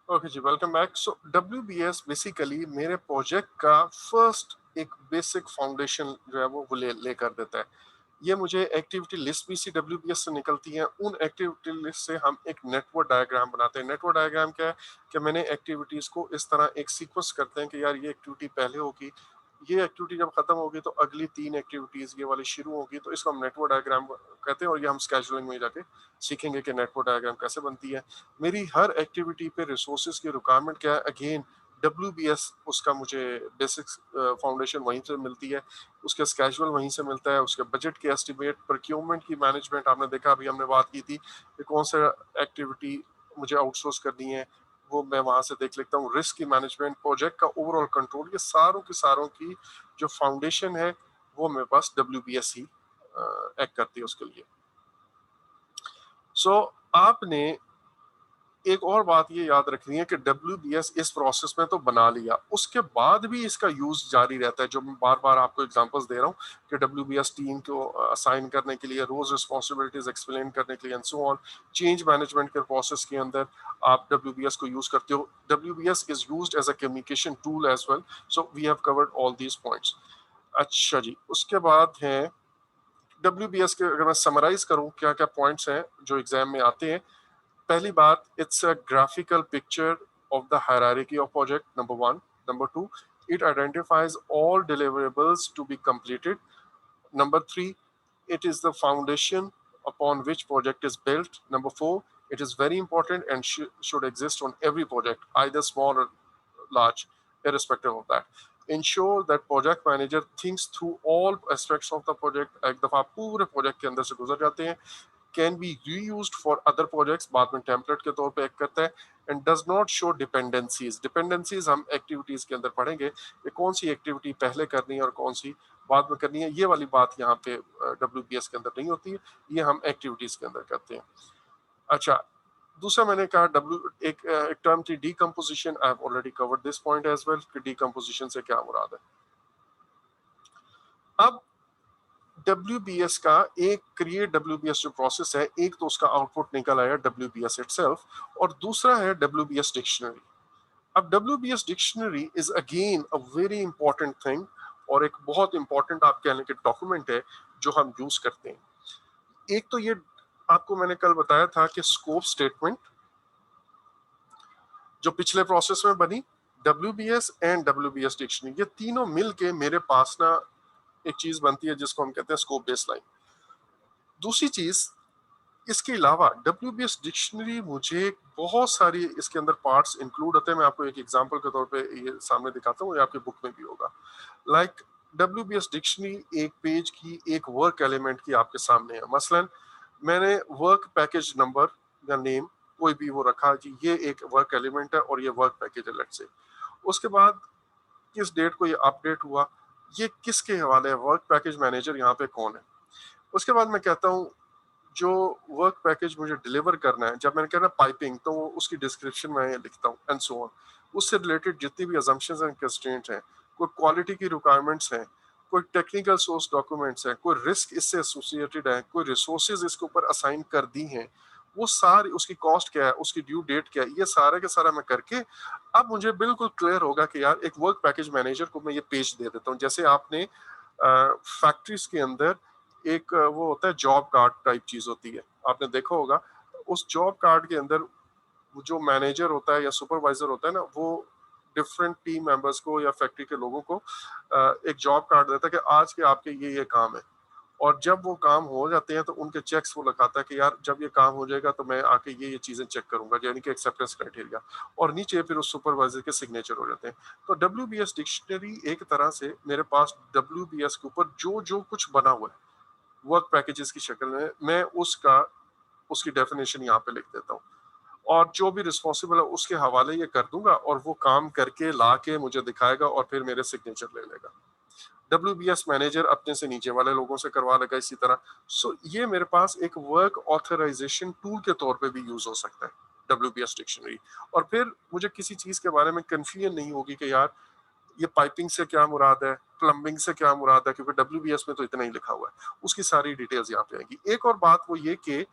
Okay जी, welcome back. सो WBS basically मेरे project का first एक बेसिक फाउंडेशन जो है वो लेकर देता है। ये मुझे एक्टिविटी लिस्ट भी इसी डब्ल्यूबीएस से निकलती है। उन एक्टिविटी लिस्ट से हम एक नेटवर्क डायग्राम बनाते हैं। नेटवर्क डायग्राम क्या है कि मैंने एक्टिविटीज को इस तरह एक सीक्वेंस करते हैं कि यार ये एक्टिविटी पहले होगी, ये एक्टिविटी जब खत्म होगी तो अगली तीन एक्टिविटीज ये वाली शुरू होगी, तो इसको हम नेटवर्क डायग्राम कहते हैं। और ये हम स्केजुलिंग में जाके सीखेंगे कि नेटवर्क डायग्राम कैसे बनती है। मेरी हर एक्टिविटी पे रिसोर्सेज की रिक्वायरमेंट क्या है, अगेन डब्ल्यूबीएस उसका मुझे बेसिक फाउंडेशन वहीं से मिलती है, उसका स्केजुअल वहीं से मिलता है, उसके बजट के एस्टिमेट, प्रोक्योरमेंट की मैनेजमेंट आपने देखा, अभी हमने बात की थी कि कौन सा एक्टिविटी मुझे आउटसोर्स करनी है, वो मैं वहां से देख लेता हूँ। रिस्क की मैनेजमेंट, प्रोजेक्ट का ओवरऑल कंट्रोल, ये सारों की जो फाउंडेशन है वो मेरे पास डब्ल्यूबीएस ही एक्ट करती है उसके लिए। सो आपने एक और बात ये याद रखनी है कि डब्ल्यूबीएस इस प्रोसेस में तो बना लिया, उसके बाद भी इसका यूज जारी रहता है। जो मैं बार बार आपको एग्जांपल्स दे रहा हूँ कि डब्ल्यूबीएस टीम को असाइन करने के लिए, रोज रिस्पॉन्सिबिलिटीज एक्सप्लेन करने के लिए and so on, change management के प्रोसेस के अंदर आप डब्ल्यूबीएस को यूज करते हो। WBS is used as a communication tool as well. So we have covered all these points. अच्छा जी, उसके बाद है डब्ल्यूबीएस के, अगर मैं समराइज करूं क्या क्या पॉइंट्स हैं जो एग्जाम में आते हैं। पहली बात, it's a graphical picture of the hierarchy of project, number one. Number two, it identifies all deliverables to be completed. Number three, it is the foundation upon which project is built. Number four, it is very important and should exist on every project, either small or large, irrespective of that. Ensure that project manager thinks through all aspects of the project. एक दफा पूरे project के अंदर से गुजर जाते हैं। Can be reused for other projects, बाद में टेम्पलेट के तौर पे एक्ट करता है। And does not show dependencies. Dependencies हम एक्टिविटीज के अंदर पढ़ेंगे कि कौन सी एक्टिविटी पहले करनी है और कौन सी बाद में करनी है। ये वाली बात यहाँ पे डब्ल्यूबीएस के अंदर नहीं होती है, ये हम एक्टिविटीज के अंदर करते हैं। अच्छा, दूसरा मैंने कहा एक टर्म थी decomposition. I have already covered this point as well कि डीकम्पोजिशन से क्या मुराद है। अब डब्ल्यूबीएस का एक क्रिएट डब्ल्यूबीएस जो प्रोसेस है, एक तो उसका आउटपुट निकल आया डब्ल्यूबीएस इटसेल्फ, और दूसरा है डब्ल्यूबीएस डिक्शनरी। अब WBS dictionary is again a very important thing, और एक बहुत इंपॉर्टेंट आप कहने के डॉक्यूमेंट है जो हम यूज करते हैं। एक तो ये आपको मैंने कल बताया था कि स्कोप स्टेटमेंट जो पिछले प्रोसेस में बनी, डब्ल्यूबीएस एंड डब्ल्यूबीएस डिक्शनरी, ये तीनों मिलके मेरे पास ना एक चीज बनती है जिसको हम कहते हैं स्कोप बेसलाइन। दूसरी चीज, इसके अलावा डब्ल्यूबीएस डिक्शनरी मुझे बहुत सारी इसके अंदर पार्ट्स इंक्लूड होते हैं। मैं आपको एक एग्जांपल के तौर पे ये सामने दिखाता हूँ, ये आपकी बुक में भी होगा। लाइक डब्ल्यूबीएस डिक्शनरी एक पेज की एक वर्क एलिमेंट की आपके सामने है। मसलन मैंने वर्क पैकेज नंबर या नेम कोई भी वो रखा कि ये एक वर्क एलिमेंट है और ये वर्क पैकेज है, लेट्स से। उसके बाद किस डेट को ये अपडेट हुआ, ये किसके हवाले है, वर्क पैकेज मैनेजर यहाँ पे कौन है। उसके बाद मैं कहता हूँ जो वर्क पैकेज मुझे डिलीवर करना है, जब मैंने कहा ना पाइपिंग, तो उसकी डिस्क्रिप्शन में लिखता हूँ एंड सो ऑन। उससे रिलेटेड जितनी भी अजम्पशंस एंड कंस्ट्रेंट्स हैं, कोई क्वालिटी की रिक्वायरमेंट्स हैं, कोई टेक्निकल सोर्स डॉक्यूमेंट्स हैं, कोई रिस्क इससे एसोसिएटेड है, कोई रिसोर्सेज इसके ऊपर असाइन कर दी हैं, वो सारी उसकी कॉस्ट क्या है, उसकी ड्यू डेट क्या है, ये सारा के सारा मैं करके अब मुझे बिल्कुल क्लियर होगा कि यार एक वर्क पैकेज मैनेजर को मैं ये पेज दे देता हूँ। जैसे आपने फैक्ट्रीज के अंदर एक वो होता है जॉब कार्ड टाइप चीज होती है, आपने देखा होगा। उस जॉब कार्ड के अंदर वो जो मैनेजर होता है या सुपरवाइजर होता है ना, वो डिफरेंट टीम मेंबर्स को या फैक्ट्री के लोगों को एक जॉब कार्ड देता है कि आज के आपके ये काम है। और जब वो काम हो जाते हैं तो उनके चेक्स वो लगाता है कि यार जब ये काम हो जाएगा तो मैं आके ये चीजें चेक करूंगा, यानी कि एक्सेप्टेंस क्राइटेरिया। और नीचे फिर उस सुपरवाइजर के सिग्नेचर हो जाते हैं। तो डब्ल्यूबीएस डिक्शनरी एक तरह से मेरे पास डब्ल्यूबीएस के ऊपर जो जो कुछ बना हुआ है वर्क पैकेजेस की शक्ल में, मैं उसकी डेफिनेशन यहाँ पे लिख देता हूँ, और जो भी रिस्पॉन्सिबल है उसके हवाले ये कर दूंगा, और वो काम करके ला के मुझे दिखाएगा और फिर मेरे सिग्नेचर ले लेगा। डब्ल्यूबीएस मैनेजर अपने से नीचे वाले लोगों से करवा लेगा इसी तरह। सो ये मेरे पास एक वर्क ऑथराइजेशन टूल के तौर पे भी यूज हो सकता है डब्ल्यूबीएस डिक्शनरी। और फिर मुझे किसी चीज के बारे में कंफ्यूजन नहीं होगी कि यार ये पाइपिंग से क्या मुराद है, प्लम्बिंग से क्या मुराद है, क्योंकि डब्ल्यूबीएस में तो इतना ही लिखा हुआ है। उसकी सारी डिटेल्स यहाँ पे आएंगी। एक और बात वो ये कि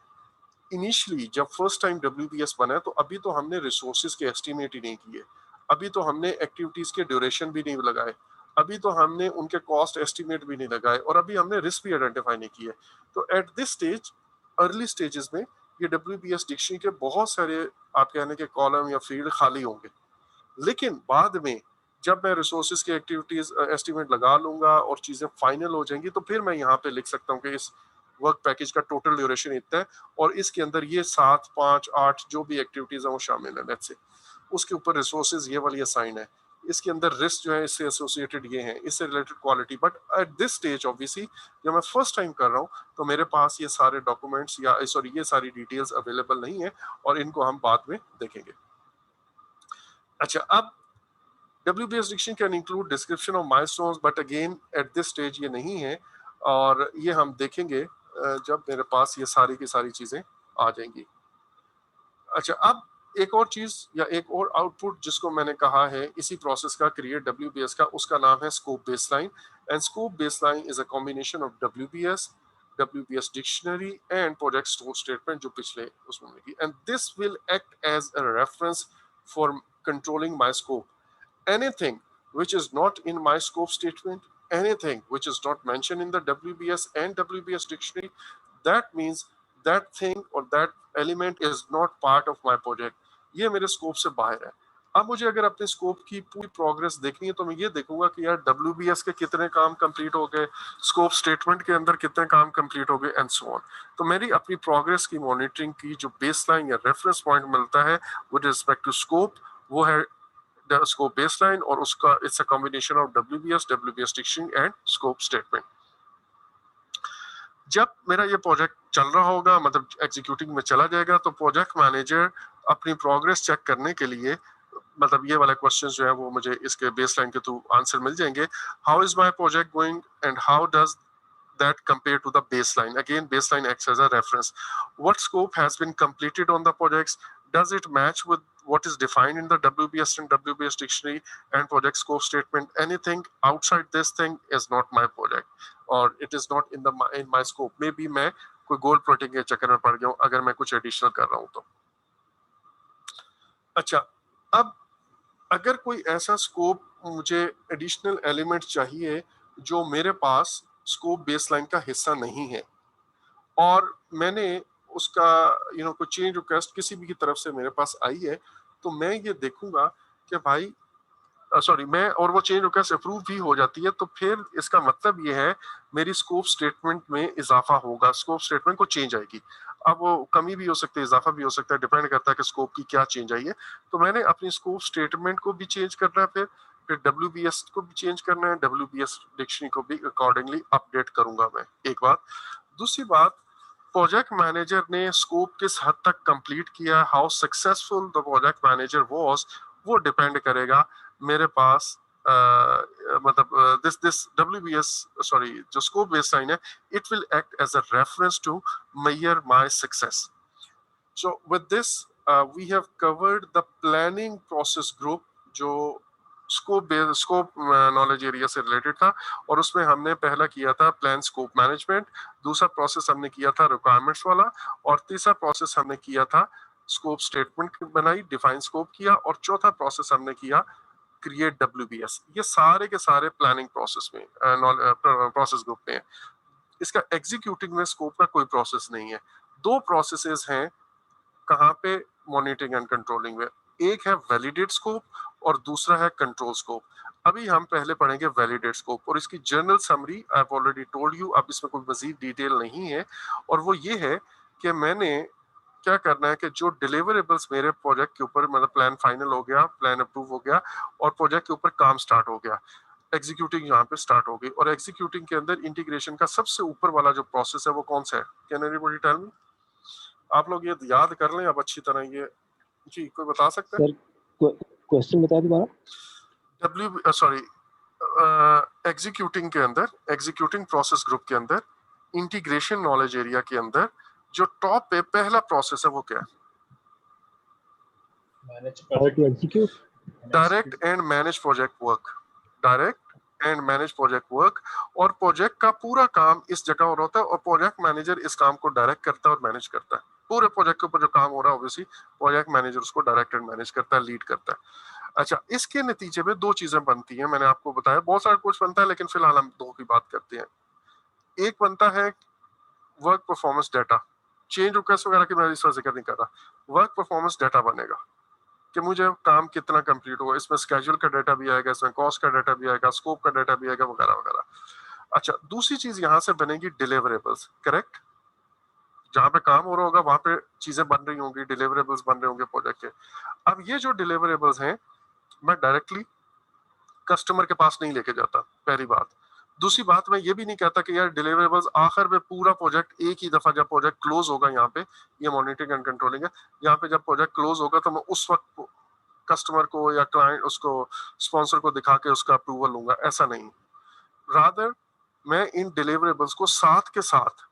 इनिशियली जब फर्स्ट टाइम WBS बना है तो अभी तो हमने रिसोर्सेज के एस्टिमेट ही नहीं किए, अभी तो हमने एक्टिविटीज के ड्यूरेशन भी नहीं लगाए, अभी तो हमने उनके कॉस्ट एस्टिमेट भी नहीं लगाए, और अभी हमने रिस्क भी आइडेंटिफाई नहीं किए। तो at this stage, early stages में ये WBS डिक्शनरी के बहुत सारे आप कहने के कॉलम या फील्ड खाली होंगे, लेकिन बाद में जब मैं रिसोर्सेज की एक्टिविटीज एस्टिमेट लगा लूंगा और चीजें फाइनल हो जाएंगी, तो फिर मैं यहाँ पे लिख सकता हूँ कि इस वर्क पैकेज का टोटल ड्यूरेशन इतना है और इसके अंदर ये 7, 5, 8 जो भी एक्टिविटीज है वो शामिल है, लेट्स से उसके ऊपर रिसोर्सेज ये वाली असाइन है, इसके अंदर रिस्क जो है इससे एसोसिएटेड ये है, इससे related quality. But at this stage obviously जब मैं फर्स्ट टाइम कर रहा हूँ तो मेरे पास ये सारे डॉक्यूमेंट्स या सॉरी ये सारी डिटेल्स अवेलेबल नहीं है और इनको हम बाद में देखेंगे। अच्छा, अब WBS dictionary can include description of milestones, but again at this stage ये नहीं है और ये हम देखेंगे जब मेरे पास ये सारी की सारी चीजें आ जाएंगी। अच्छा, अब एक और चीज या एक और आउटपुट जिसको मैंने कहा है इसी प्रोसेस का क्रिएट WBS का, उसका नाम है scope baseline. And scope baseline is a combination of WBS dictionary and project store statement जो पिछले उसमें मिली, and this will act as a reference for controlling my scope. Anything which is not in my scope statement, anything which is not mentioned in the WBS and WBS dictionary, that means that thing or that element is not part of my project. ये मेरे scope से बाहर है। अब मुझे अगर अपने scope की पूरी प्रोग्रेस देखनी है तो मैं ये देखूंगा कि यार WBS के कितने काम कंप्लीट हो गए, स्कोप स्टेटमेंट के अंदर कितने काम कंप्लीट हो गए एंड सो ऑन। तो मेरी अपनी प्रोग्रेस की मॉनिटरिंग की जो बेसलाइन या रेफरेंस पॉइंट मिलता है विद रिस्पेक्ट टू स्कोप, वो है scope baseline और उसका it's a combination of WBS dictionary and scope statement। जब मेरा ये प्रोजेक्ट चल रहा होगा, मतलब एग्जीक्यूटिंग में चला जाएगा, तो प्रोजेक्ट मैनेजर अपनी प्रोग्रेस चेक करने के लिए, मतलब ये वाला क्वेश्चन जो है वो मुझे इसके बेसलाइन के थ्रू आंसर मिल जाएंगे। How is my project going and how does that compared to the baseline? Again, baseline acts as a reference. What scope has been completed on the projects? Does it match with what is defined in the WBS and WBS dictionary and project scope statement? Anything outside this thing is not my project, or it is not in my scope. Maybe मैं कोई गोल plotting के चक्कर में पड़ गया हूँ अगर मैं कुछ एडिशनल कर रहा हूँ तो। अच्छा, अब अगर कोई ऐसा स्कोप मुझे एडिशनल एलिमेंट चाहिए जो मेरे पास स्कोप बेसलाइन का हिस्सा नहीं है और मैंने उसका कोई चेंज रिक्वेस्ट किसी भी की तरफ से मेरे पास आई है, तो मैं ये देखूंगा कि भाई मैं और वो चेंज रिक्वेस्ट अप्रूव भी हो जाती है, तो फिर इसका मतलब ये है मेरी स्कोप स्टेटमेंट में इजाफा होगा, स्कोप स्टेटमेंट को चेंज आएगी। अब वो कमी भी हो सकती है, इजाफा भी हो सकता है, डिपेंड करता है कि स्कोप की क्या चेंज आई है। तो मैंने अपनी स्कोप स्टेटमेंट को भी चेंज करना है, फिर WBS को भी चेंज करना है, WBS डिक्शनरी को भी अकॉर्डिंगली अपडेट करूंगा मैं। एक बात। दूसरी बात, प्रोजेक्ट मैनेजर ने स्कोप किस हद तक कंप्लीट किया, how successful the project manager was, वो डिपेंड करेगा मेरे पास मतलब दिस WBS जो स्कोप बेसलाइन है, it will act as a reference to measure my success. So with this we have covered the planning process group जो scope knowledge area से related था, और उसमें हमने पहला किया था प्लान स्कोप मैनेजमेंट, दूसरा प्रोसेस हमने किया था रिक्वायरमेंट्स वाला, और तीसरा प्रोसेस हमने किया था स्कोप स्टेटमेंट बनाई, डिफाइन स्कोप किया, और चौथा प्रोसेस हमने किया क्रिएट WBS। ये सारे के सारे प्लानिंग प्रोसेस में प्रोसेस ग्रुप में है। इसका एग्जीक्यूटिंग में स्कोप का कोई प्रोसेस नहीं है। दो प्रोसेसेस हैं कहाँ पे मॉनिटरिंग एंड कंट्रोलिंग में, एक है वैलिडेट स्कोप और दूसरा है कंट्रोल स्कोप। अभी हम पहले पढ़ेंगे वैलिडेट स्कोप, और इसकी journal summary I have already told you, अब इसमें कोई मजीद डिटेल नहीं है, और वो ये है कि मैंने क्या करना है कि जो डिलीवरेबल्स मेरे प्रोजेक्ट के ऊपर, मतलब प्लान फाइनल हो गया, प्लान अप्रूव हो गया और प्रोजेक्ट के ऊपर काम स्टार्ट हो गया, एग्जीक्यूटिंग यहाँ पे स्टार्ट हो गई, और एग्जीक्यूटिंग के अंदर इंटीग्रेशन का सबसे ऊपर वाला जो प्रोसेस है वो कौन सा है? Can anybody tell me? आप लोग ये याद कर लें अब अच्छी तरह। ये जी कोई बता सकता है? क्वेश्चन बता दोबारा। एग्जीक्यूटिंग के अंदर, एग्जीक्यूटिंग प्रोसेस ग्रुप के अंदर, इंटीग्रेशन नॉलेज एरिया के अंदर जो टॉप पे पहला प्रोसेस है वो क्या है? Direct and manage project work. Direct and manage project work, और प्रोजेक्ट का पूरा काम इस जगह और होता है, और प्रोजेक्ट मैनेजर इस काम को डायरेक्ट करता है और मैनेज करता है। पूरे प्रोजेक्ट के ऊपर जो काम हो रहा है ऑब्वियसली प्रोजेक्ट मैनेजर उसको डायरेक्ट एंड मैनेज करता है, लीड करता है। अच्छा, इसके नतीजे में दो चीजें बनती हैं, मैंने आपको बताया बहुत सारा कुछ बनता है लेकिन फिलहाल हम दो की बात करते हैं। एक बनता है work performance data, change request वगैरह की मैं इस वजह जिक्र नहीं कर रहा, वर्क परफॉर्मेंस डाटा बनेगा कि मुझे काम कितना कंप्लीट हुआ, इसमें स्केड्यूल का डाटा भी आएगा, इसमें कॉस्ट का डाटा भी आएगा, स्कोप का डाटा भी आएगा वगैरह वगैरह। अच्छा, दूसरी चीज यहां से बनेगी डिलीवरेबल्स, करेक्ट? जहां पे काम हो रहा होगा वहां पे चीजें बन रही होंगी, डिलीवरेबल्स बन रहे होंगे प्रोजेक्ट के। अब ये जो डिलीवरेबल्स हैं मैं डायरेक्टली कस्टमर के पास नहीं लेके जाता, पहली बात। दूसरी बात, मैं ये भी नहीं कहता कि यार डिलीवरेबल्स आखिर में पूरा प्रोजेक्ट एक ही दफा जब प्रोजेक्ट क्लोज होगा, यहाँ पे ये मॉनिटरिंग एंड कंट्रोलिंग है, यहाँ पे जब प्रोजेक्ट क्लोज होगा तो मैं उस वक्त कस्टमर को या क्लाइंट उसको स्पॉन्सर को दिखा के उसका अप्रूवल लूंगा, ऐसा नहीं। रादर मैं इन डिलीवरेबल्स को साथ के साथ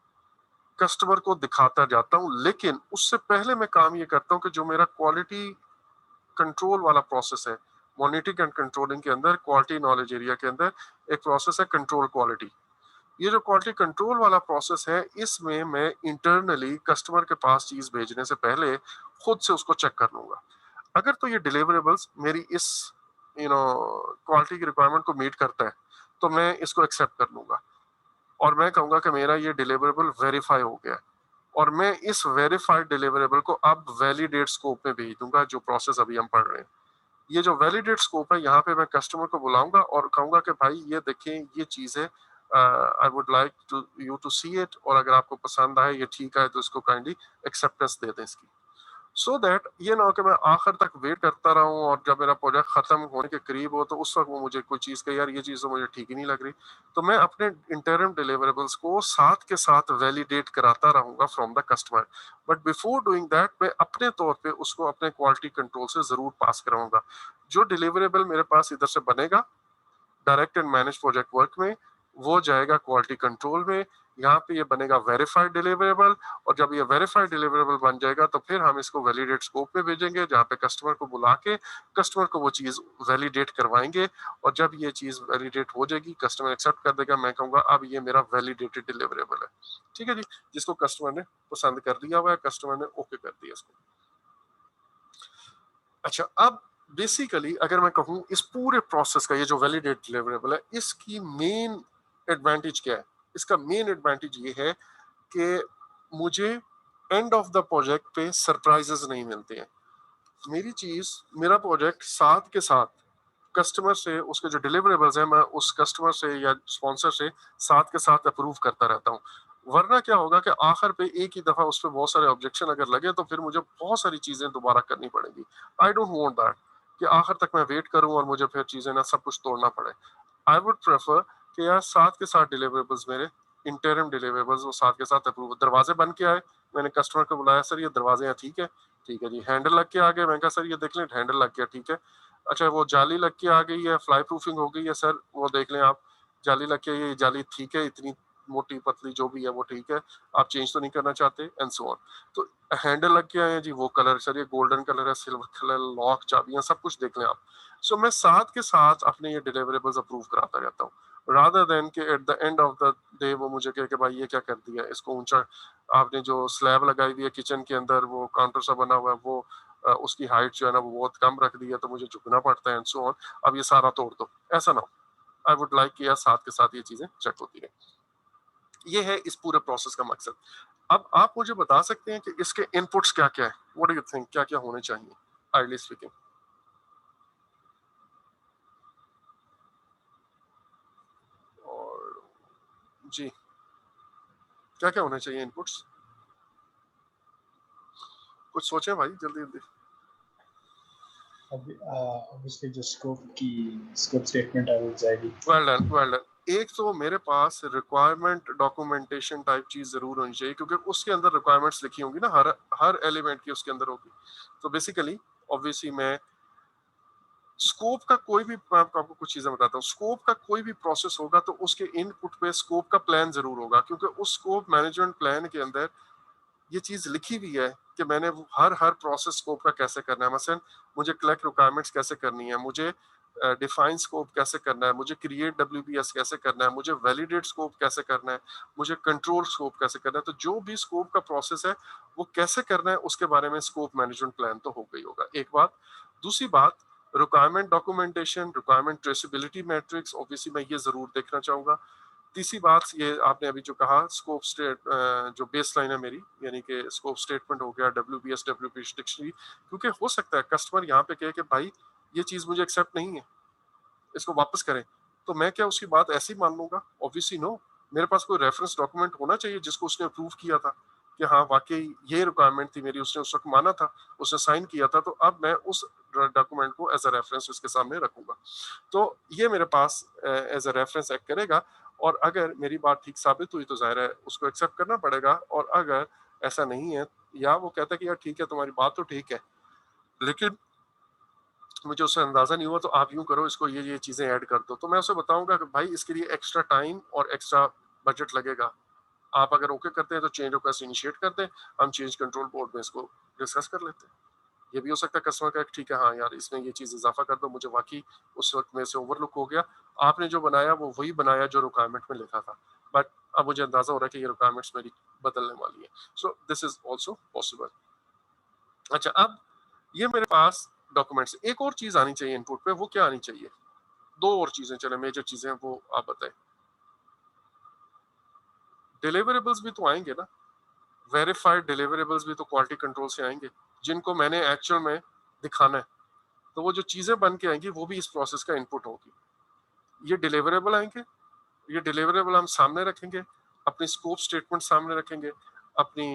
कस्टमर को दिखाता जाता हूं, लेकिन उससे पहले मैं काम ये करता हूं कि जो मेरा क्वालिटी कंट्रोल वाला प्रोसेस है, मॉनिटरिंग एंड कंट्रोलिंग के अंदर क्वालिटी नॉलेज एरिया के अंदर एक प्रोसेस है कंट्रोल क्वालिटी। ये जो क्वालिटी कंट्रोल वाला प्रोसेस है इसमें मैं इंटरनली कस्टमर के पास चीज भेजने से पहले खुद से उसको चेक कर लूंगा। अगर तो ये डिलीवरेबल्स मेरी इस क्वालिटी की रिक्वायरमेंट को मीट करता है तो मैं इसको एक्सेप्ट कर लूंगा और मैं कहूंगा कि मेरा ये डिलीवरेबल वेरीफाई हो गया है, और मैं इस वेरीफाइड डिलीवरेबल को अब वैलिडेट स्कोप में भेज दूंगा, जो प्रोसेस अभी हम पढ़ रहे हैं। ये जो वैलिडेट स्कोप है यहाँ पे मैं कस्टमर को बुलाऊंगा और कहूंगा कि भाई ये देखें ये चीज है, I would like to you to see it, और अगर आपको पसंद आए ये ठीक है तो इसको काइंडली एक्सेप्टेंस दे दें इसकी, सो दैट ये ना हो कि मैं आखिर तक वेट करता रहा हूँ और जब मेरा प्रोजेक्ट खत्म होने के करीब हो तो उस वक्त वो मुझे कोई चीज कहे यार ये चीज तो मुझे ठीक ही नहीं लग रही। तो मैं अपने इंटरम डिलीवरेबल्स को साथ के साथ वैलिडेट कराता रहूंगा from the customer, but before doing that मैं अपने तौर पे उसको अपने क्वालिटी कंट्रोल से जरूर पास कराऊंगा। जो डिलीवरेबल मेरे पास इधर से बनेगा direct and manage project work में, वो जाएगा क्वालिटी कंट्रोल में, यहाँ पे ये बनेगा वेरीफाइड डिलीवरेबल, और जब ये वेरीफाइड डिलीवरेबल बन जाएगा तो फिर हम इसको वैलिडेट स्कोप में भेजेंगे जहाँ पे कस्टमर को बुला के कस्टमर को वो चीज वैलिडेट करवाएंगे, और जब ये चीज वैलिडेट हो जाएगी कस्टमर एक्सेप्ट कर देगा, मैं कहूंगा अब ये मेरा वैलिडेटेड डिलीवरेबल है, ठीक है जी, जिसको कस्टमर ने पसंद कर लिया हुआ है, कस्टमर ने ओके कर दिया इसको। अच्छा, अब बेसिकली अगर मैं कहूं इस पूरे प्रोसेस का ये जो वैलिडेट डिलीवरेबल है इसकी मेन एडवांटेज क्या है, इसका मेन एडवांटेज ये है कि मुझे एंड ऑफ द प्रोजेक्ट पे सरप्राइजेस नहीं मिलते हैं। मेरी चीज मेरा प्रोजेक्ट साथ के साथ कस्टमर से उसके जो डिलीवरेबल्स है मैं उस कस्टमर से या स्पॉन्सर से साथ के साथ अप्रूव करता रहता हूँ, वरना क्या होगा कि आखिर पे एक ही दफा उस पर बहुत सारे ऑब्जेक्शन अगर लगे तो फिर मुझे बहुत सारी चीजें दोबारा करनी पड़ेगी। आई डोंट वांट दैट कि आखिर तक मैं वेट करूं और मुझे फिर चीजें ना सब कुछ तोड़ना पड़े। आई वुड प्रेफर कि यार साथ के साथ डिलीवरेबल्स मेरे इंटरम डिलीवरेबल्स वो साथ के साथ अप्रूव, दरवाजे बन के आए, मैंने कस्टमर को बुलाया सर ये दरवाजे हैं ठीक है, ठीक है जी, हैंडल लग के आ गए, मैंने कहा सर ये देख लें हैंडल लग गया ठीक है, अच्छा वो जाली लग के आ गई है, फ्लाई प्रूफिंग हो गई है सर वो देख लें आप, जाली लग के ये जाली ठीक है, इतनी मोटी पतली जो भी है वो ठीक है, आप चेंज तो नहीं करना चाहते, एंड सो ऑन। तो हैंडल लग के आए हैं जी, वो कलर सर ये गोल्डन कलर है, सिल्वर कलर, लॉक चाबियां सब कुछ देख लें आप। सो मैं साथ के साथ अपने ये डिलीवरेबल्स अप्रूव कराता रहता हूँ, रादर देन के at the end of the day वो मुझे कहे कि भाई ये क्या कर दिया, इसको ऊंचा आपने जो स्लैब लगाई हुई है किचन के अंदर वो काउंटर सा बना हुआ है वो उसकी हाइट जो है ना वो बहुत कम रख दी है तो मुझे झुकना पड़ता है एंड सो ऑन, अब ये सारा तोड़ दो, ऐसा ना हो। आई वुड लाइक कि यार साथ के साथ ये चीजें चेक होती रहे। ये है इस पूरे प्रोसेस का मकसद। अब आप मुझे बता सकते हैं कि इसके इनपुट्स क्या क्या है, व्हाट डू यू थिंक क्या क्या होने चाहिए आइडली स्पीकिंग? और जी, क्या क्या होने चाहिए इनपुट्स? कुछ सोचें भाई जल्दी जल्दी। ऑब्वियसली जो स्कोप स्टेटमेंट है वो जाएगी। Well done well done. एक तो मेरे पास रिक्वायरमेंट डॉक्यूमेंटेशन टाइप चीज जरूर होनी चाहिए क्योंकि उसके अंदर रिक्वायरमेंट्स लिखी होंगी ना, हर हर एलिमेंट की उसके अंदर होगी। तो बेसिकली ऑब्वियसली मैं स्कोप का कोई भी, मैं आपको कुछ चीजें बताता हूँ, स्कोप का कोई भी प्रोसेस होगा तो उसके इनपुट पे स्कोप का प्लान जरूर होगा, क्योंकि उस स्कोप मैनेजमेंट प्लान के अंदर ये चीज लिखी हुई है कि मैंने हर हर प्रोसेस स्कोप का कैसे करना है। मसलन मुझे कलेक्ट रिक्वायरमेंट्स कैसे करनी है, मुझे डिफाइन स्कोप कैसे करना है, मुझे क्रिएट डब्ल्यूबीएस कैसे करना है, मुझे वैलिडेट स्कोप कैसे करना है, मुझे कंट्रोल स्कोप कैसे करना है। तो जो भी स्कोप का प्रोसेस है वो कैसे करना है उसके बारे में स्कोप मैनेजमेंट प्लान तो हो गई होगा, एक बात। दूसरी बात, requirement documentation, requirement traceability matrix, obviously मैं ये जरूर देखना चाहूंगा। तीसरी बात, ये आपने अभी जो कहा स्कोप स्टेट, जो बेसलाइन है मेरी, यानी कि स्कोप स्टेटमेंट हो गया, डब्ल्यूबीएस डब्ल्यूपीएस डिक्शनरी, क्योंकि हो सकता है कस्टमर यहाँ पे कहे कि भाई ये चीज मुझे एक्सेप्ट नहीं है, इसको वापस करें। तो मैं क्या उसकी बात ऐसी मान लूंगा? Obviously no. मेरे पास कोई रेफरेंस डॉक्यूमेंट होना चाहिए जिसको उसने अप्रूव किया था कि हाँ वाकई ये रिक्वायरमेंट थी मेरी, उसने उस वक्त माना था, उसने साइन किया था, तो अब मैं उस डॉक्यूमेंट को एज अ रेफरेंस उसके सामने रखूंगा। तो ये मेरे पास एज अ रेफरेंस एक्ट करेगा, और अगर मेरी बात ठीक साबित हुई तो जाहिर है उसको एक्सेप्ट करना पड़ेगा, और अगर ऐसा नहीं है या वो कहता है कि यार ठीक है तुम्हारी बात तो ठीक है लेकिन मुझे उससे अंदाजा नहीं हुआ, तो आप यूं करो इसको ये चीजें ऐड कर दो, तो मैं उसे बताऊंगा कि भाई इसके लिए एक्स्ट्रा टाइम और एक्स्ट्रा बजट लगेगा। आप अगर ओके करते हैं तो चेंज रिक्वेस्ट इनिशिएट करते हैं, हम चेंज कंट्रोल बोर्ड में इसको डिस्कस कर लेते हैं। ये भी हो सकता है कस्टमर का ठीक है हाँ यार इसमें ये चीज इजाफा कर दो, मुझे वाकई उस वक्त में से ओवरलुक हो गया, आपने जो बनाया वो वही बनाया जो रिक्वायरमेंट में लिखा था, बट अब मुझे अंदाजा हो रहा है कि ये रिक्वायरमेंट्स मेरी बदलने वाली है। So this is also possible. अच्छा, अब ये मेरे पास डॉक्यूमेंट्स, एक और चीज आनी चाहिए इनपुट पे, वो क्या आनी चाहिए? दो और चीजें, चले मेजर चीजें, वो आप बताएं। डिलीवरेबल्स भी तो आएंगे ना, वेरीफाइड डिलीवरेबल्स भी तो क्वालिटी कंट्रोल से आएंगे, जिनको मैंने एक्चुअल में दिखाना है। तो वो जो चीजें बन के आएंगी वो भी इस प्रोसेस का इनपुट होगी। ये डिलीवरेबल आएंगे, ये डिलीवरेबल हम सामने रखेंगे, अपनी स्कोप स्टेटमेंट सामने रखेंगे, अपनी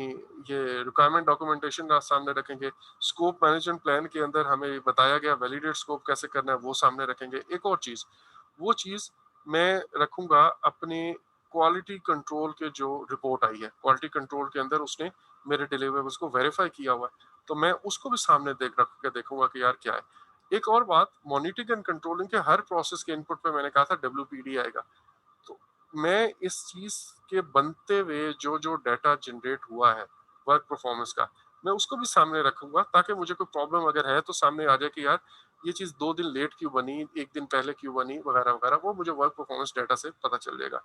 ये रिक्वायरमेंट डॉक्यूमेंटेशन का सामने रखेंगे, स्कोप मैनेजमेंट प्लान के अंदर हमें बताया गया वैलिडेट स्कोप कैसे करना है वो सामने रखेंगे। एक और चीज, वो चीज मैं रखूंगा अपने क्वालिटी कंट्रोल के जो रिपोर्ट आई है, क्वालिटी कंट्रोल के अंदर उसने मेरे डिलीवरेबल्स को वेरीफाई किया हुआ है, तो मैं उसको भी सामने रख के देखूंगा कि यार क्या है। एक और बात, मॉनिटरिंग एंड कंट्रोलिंग के हर प्रोसेस के इनपुट पे मैंने कहा था डब्ल्यूपीडी आएगा। तो मैं इस चीज के बनते हुए जो जो डाटा जनरेट हुआ है वर्क परफॉर्मेंस का, मैं उसको भी सामने रखूंगा, ताकि मुझे कोई प्रॉब्लम अगर है तो सामने आ जाए कि यार ये चीज 2 दिन लेट क्यों बनी, 1 दिन पहले क्यों बनी, वगैरह वगैरह, वो मुझे वर्क परफॉर्मेंस डाटा से पता चल जाएगा।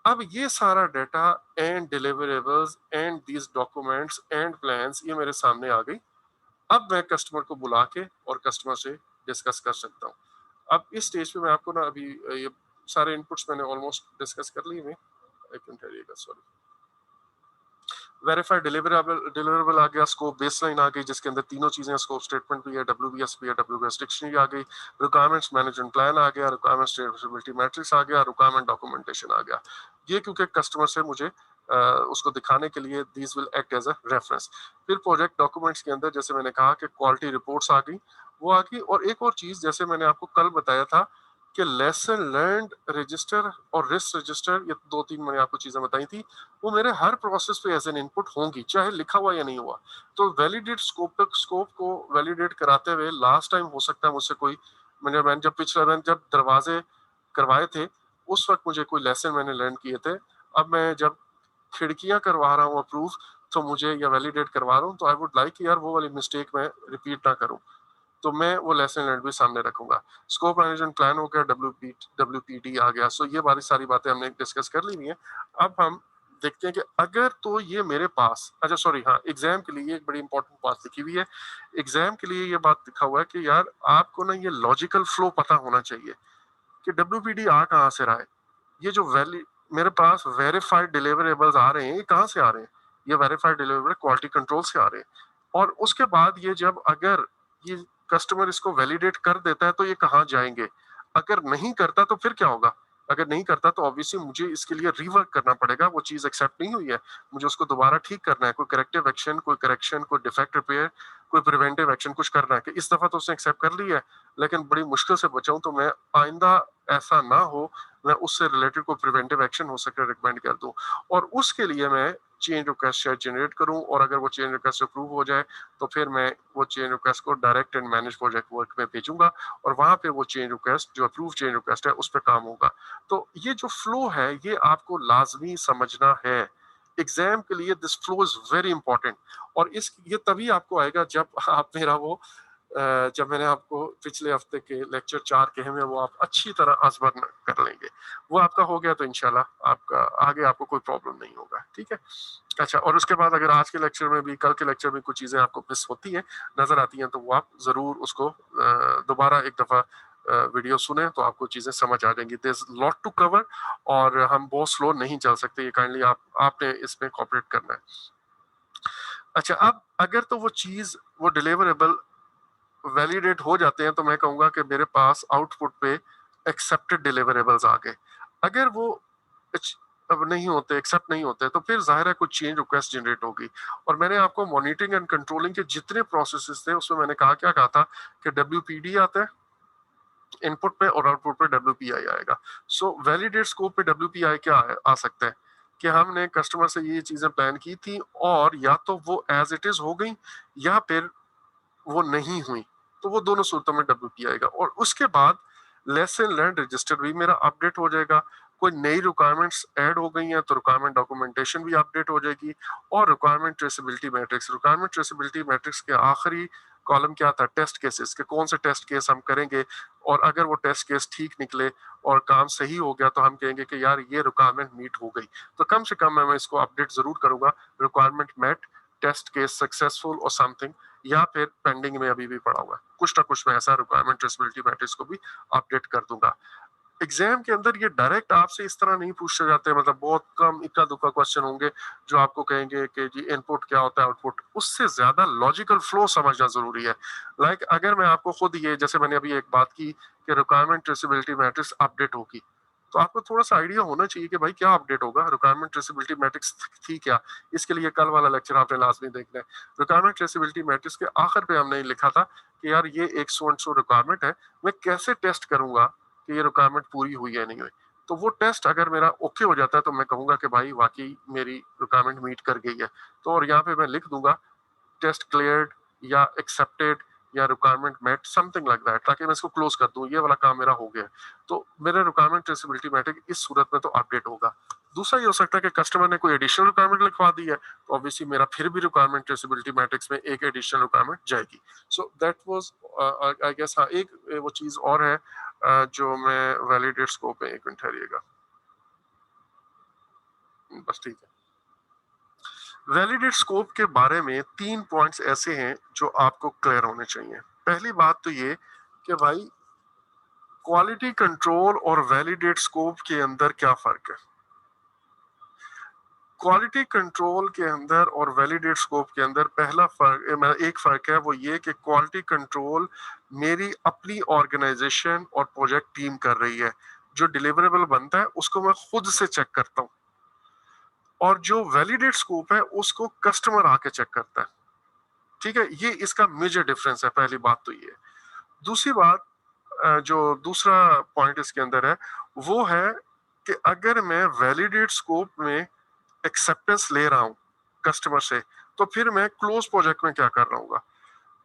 अब ये सारा data and deliverables and these documents and plans ये मेरे सामने आ गई। अब मैं कस्टमर को बुला के और कस्टमर से डिस्कस कर सकता हूँ। अब इस स्टेज पे मैं आपको ना अभी ये सारे इनपुट्स मैंने ऑलमोस्ट डिस्कस कर लिए हुए, I can tell you, sorry. Verified deliverable आ गया, स्कोप बेसलाइन आ गई जिसके अंदर तीनों चीजें, स्कोप स्टेटमेंट भी है, डब्ल्यूबीएस भी है, डब्ल्यूबीएस डिक्शनरी आ गई, रिक्वायरमेंट्स मैनेजमेंट प्लान आ गया, रिक्वायरमेंट स्टेबिलिटी मैट्रिक्स आ गया, रिक्वायरमेंट डॉक्यूमेंटेशन आ गया। ये क्योंकि कस्टमर से मुझे उसको दिखाने के लिए these will act as a reference. फिर प्रोजेक्ट डॉक्यूमेंट्स के अंदर जैसे मैंने कहा कि क्वालिटी रिपोर्ट्स आ गई, वो आ गई। और एक और चीज जैसे मैंने आपको कल बताया था कि लेसन लर्नड रजिस्टर और रिस्क रजिस्टर, ये 2-3 मैंने आपको चीजें बताई थी, वो मेरे हर प्रोसेस पे एज एन इनपुट होंगी चाहे लिखा हुआ या नहीं हुआ। तो वैलिडेट स्कोप को वैलिडेट कराते हुए लास्ट टाइम हो सकता है मुझसे कोई, मैंने जब पिछला मैंने जब दरवाजे करवाए थे उस वक्त मुझे कोई लेसन मैंने लर्न किए थे। अब मैं जब खिड़कियां करवा रहा हूँ अप्रूव, तो मुझे या वैलिडेट करवा रहा हूँ, तो आई वुड लाइक यार वो वाली मिस्टेक मैं रिपीट ना करूँ, तो मैं वो लेसन लर्न भी सामने रखूंगा। स्कोप मैनेजमेंट प्लान हो गया, डब्ल्यूपीडी आ गया। सो ये बारी सारी बातें हमने डिस्कस कर ली हुई है। अब हम देखते हैं कि अगर तो ये मेरे पास, अच्छा सॉरी हाँ, एग्जाम के लिए एक बड़ी इंपॉर्टेंट बात लिखी हुई है। एग्जाम के लिए ये बात लिखा हुआ है कि यार आपको ना ये लॉजिकल फ्लो पता होना चाहिए कि डब्ल्यूपीडी आ कहाँ से रहा है। ये जो वैली मेरे पास वेरीफाइड डिलीवरेबल्स आ रहे हैं, ये कहाँ से आ रहे हैं? ये वेरीफाइड डिलीवरेबल क्वालिटी कंट्रोल से आ रहे हैं। और उसके बाद ये जब अगर ये कस्टमर इसको वैलिडेट कर देता है तो ये कहाँ जाएंगे? अगर नहीं करता तो फिर क्या होगा? अगर नहीं करता तो ऑब्वियसली मुझे इसके लिए रीवर्क करना पड़ेगा, वो चीज एक्सेप्ट नहीं हुई है, मुझे उसको दोबारा ठीक करना है, कोई करेक्टिव एक्शन, कोई करेक्शन, कोई डिफेक्ट रिपेयर, कोई प्रिवेंटिव एक्शन कुछ करना है। कि इस दफा तो उसने एक्सेप्ट कर लिया है लेकिन बड़ी मुश्किल से बचाऊं, तो मैं आइंदा ऐसा ना हो, मैं उससे रिलेटेड कोई प्रिवेंटिव एक्शन हो सके रिकमेंड कर दूं। और उसके लिए मैं चेंज रिक्वेस्ट शायद जनरेट करूं, और अगर वो चेंज रिक्वेस्ट अप्रूव हो जाए तो फिर मैं वो चेंज रिक्वेस्ट को direct and manage project work में भेजूंगा, और वहां पे वो चेंज रिक्वेस्ट जो अप्रूव चेंज रिक्वेस्ट है उस पर काम होगा। तो ये जो फ्लो है ये आपको लाजमी समझना है एग्जाम के लिए। This flow is very important, और इस ये तभी आपको आएगा जब आप मेरा वो जब मैंने आपको पिछले हफ्ते के लेक्चर 4 कहे हुए वो आप अच्छी तरह आज़मा कर लेंगे। वो आपका हो गया तो इंशाल्लाह आपका आगे आपको कोई प्रॉब्लम नहीं होगा, ठीक है? अच्छा, और उसके बाद अगर आज के लेक्चर में भी, कल के लेक्चर में कुछ चीज़ें आपको मिस होती हैं, नज़र आती हैं, तो वो आप ज़रूर उसको दोबारा एक दफ़ा वीडियो सुने तो आपको चीज़ें समझ आ जाएंगी। There is lot to cover और हम बहुत स्लो नहीं चल सकते, ये काइंडली आपने इसमें कोऑपरेट करना है। अच्छा, अब अगर तो वो चीज़, वो डिलीवरेबल वैलिडेट हो जाते हैं तो मैं कहूंगा कि मेरे पास आउटपुट पे एक्सेप्टेड डिलीवरेबल्स आ गए। अगर वो अब नहीं होते, एक्सेप्ट नहीं होते, तो फिर जाहिर है कुछ चेंज रिक्वेस्ट जनरेट होगी। और मैंने आपको मॉनिटरिंग एंड कंट्रोलिंग के जितने प्रोसेसेस थे उसमें मैंने क्या कहा था कि WPD आता है इनपुट पे और आउटपुट पे WPI आएगा। सो वैलिडेट स्कोप पे WPI क्या आ सकता है कि हमने कस्टमर से ये चीजें प्लान की थी और या तो वो एज इट इज हो गई या फिर वो नहीं हुई, तो वो दोनों सूरतों में WP आएगा। और उसके बाद लेसन लर्न रजिस्टर भी मेरा अपडेट हो जाएगा। कोई नई रिक्वायरमेंट्स ऐड हो गई हैं तो रिक्वायरमेंट डॉक्यूमेंटेशन भी अपडेट हो जाएगी। और रिक्वायरमेंट ट्रेसेबिलिटी मैट्रिक्स के आखिरी कॉलम क्या था, टेस्ट केसेस के कौन से टेस्ट केस हम करेंगे, और अगर वो टेस्ट केस ठीक निकले और काम सही हो गया तो हम कहेंगे कि यार ये रिक्वायरमेंट मीट हो गई, तो कम से कम मैं इसको अपडेट जरूर करूंगा, requirement met, test case successful और समथिंग, या फिर पेंडिंग में अभी भी पड़ा हुआ है, कुछ ना कुछ मैं ऐसा रिक्वायरमेंट ट्रेसेबिलिटी मैट्रिक्स को भी अपडेट कर दूंगा। एग्जाम के अंदर ये डायरेक्ट आपसे इस तरह नहीं पूछे जाते, मतलब बहुत कम इक्का दुक्का क्वेश्चन होंगे जो आपको कहेंगे कि जी इनपुट क्या होता है, आउटपुट। उससे ज्यादा लॉजिकल फ्लो समझना जरूरी है। लाइक अगर मैं आपको खुद ये, जैसे मैंने अभी एक बात की कि रिक्वायरमेंट ट्रेसेबिलिटी मैट्रिक्स अपडेट होगी, तो आपको थोड़ा सा आइडिया होना चाहिए कि भाई क्या अपडेट होगा, रिक्वायरमेंट ट्रेसेबिलिटी मैट्रिक्स थी क्या। इसके लिए कल वाला लेक्चर आपने लाजमी देखना है। रिक्वायरमेंट ट्रेसेबिलिटी मैट्रिक्स के आखिर पे हमने लिखा था कि यार ये एक सो एंड सो रिक्वायरमेंट है, मैं कैसे टेस्ट करूंगा कि ये रिक्वायरमेंट पूरी हुई है नहीं हुई। तो वो टेस्ट अगर मेरा ओके हो जाता है तो मैं कहूंगा कि भाई वाकई मेरी रिक्वायरमेंट मीट कर गई है। तो और यहाँ पे मैं लिख दूंगा टेस्ट क्लियर्ड या एक्सेप्टेड या requirement met, something like that, ताकि मैं इसको क्लोज कर दूं, ये वाला काम मेरा हो गया। तो मेरा रिक्वायरमेंट ट्रेसेबिलिटी मैट्रिक इस सूरत में तो अपडेट होगा। दूसरा ये हो सकता है कि कस्टमर ने कोई एडिशनल रिक्वायरमेंट लिखवा दी है, तो ऑब्वियसली मेरा फिर भी रिक्वायरमेंट ट्रेसेबिलिटी मैट्रिक्स में एक एडिशनल रिक्वायरमेंट जाएगी। So that was I guess. हाँ, एक वो चीज और है जो मैं वैलिडेट स्कोप में, एक मिनट ठहरिएगा, बस ठीक है। वैलिडेट स्कोप के बारे में 3 पॉइंट्स ऐसे हैं जो आपको क्लियर होने चाहिए। पहली बात तो ये कि भाई क्वालिटी कंट्रोल और वैलिडेट स्कोप के अंदर क्या फर्क है। क्वालिटी कंट्रोल के अंदर और वैलिडेट स्कोप के अंदर पहला फर्क, एक फर्क है, वो ये कि क्वालिटी कंट्रोल मेरी अपनी ऑर्गेनाइजेशन और प्रोजेक्ट टीम कर रही है। जो डिलीवरेबल बनता है उसको मैं खुद से चेक करता हूँ, और जो वैलिडेट स्कोप है उसको कस्टमर आके चेक करता है। ठीक है, ये इसका मेजर डिफरेंस है। पहली बात तो ये। दूसरी बात, जो दूसरा पॉइंट इसके अंदर है वो है कि अगर मैं वैलिडेट स्कोप में एक्सेप्टेंस ले रहा हूं कस्टमर से, तो फिर मैं क्लोज प्रोजेक्ट में क्या कर रहा हूँ।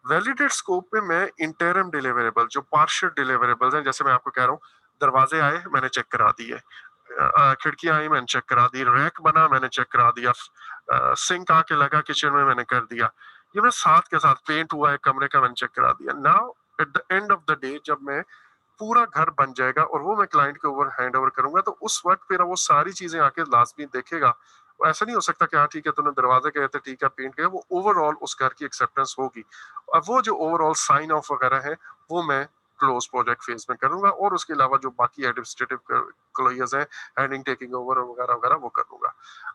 वैलिडेट स्कोप में मैं इंटरम डिलीवरेबल, जो पार्शियल डिलीवरेबल्स हैं, जैसे मैं आपको कह रहा हूँ दरवाजे आए मैंने चेक करा दिए, खिड़कियां आई मैंने चेक करा दी, रैक बना मैंने चेक करा दिया, सिंक आके लगा किचन में मैंने कर दिया, ये मैं साथ के साथ पेंट हुआ है कमरे का मैंने चेक करा दिया। Now at the end of the day जब मैं पूरा घर बन जाएगा और वो मैं क्लाइंट के ऊपर हैंड ओवर करूंगा, तो उस वक्त फिर वो सारी चीजें आके लाजमी देखेगा। ऐसा नहीं हो सकता कि हाँ ठीक है तूने दरवाजे कहे थे, ठीक है पेंट किया, वो ओवरऑल उस घर की एक्सेप्टेंस होगी। अब वो जो ओवरऑल साइन ऑफ वगैरह है वो मैं क्लोज प्रोजेक्ट फेज में करूंगा, और उसके अलावा जो बाकी एडमिनिस्ट्रेटिव क्लोजर्स हैं, हैंडिंग टेकिंग ओवर वगैरह वगैरह वो करूंगा।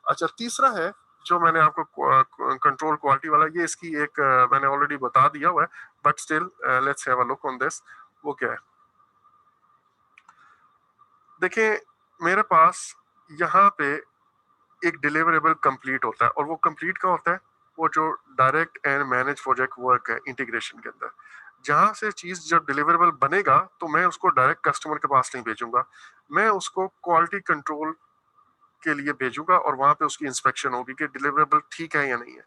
अच्छा, तीसरा है जो मैंने आपको कंट्रोल क्वालिटी वाला, ये इसकी एक मैंने ऑलरेडी बता दिया हुआ है, but still let's have a look on this. वो क्या है, देखिए मेरे पास यहाँ पे एक डिलीवरेबल कंप्लीट होता है, और वो कंप्लीट का होता है वो जो direct and manage project work है इंटीग्रेशन के अंदर। जहां से चीज जब डिलीवरेबल बनेगा तो मैं उसको डायरेक्ट कस्टमर के पास नहीं भेजूंगा, मैं उसको क्वालिटी कंट्रोल के लिए भेजूंगा, और वहां पे उसकी इंस्पेक्शन होगी कि डिलीवरेबल ठीक है या नहीं है।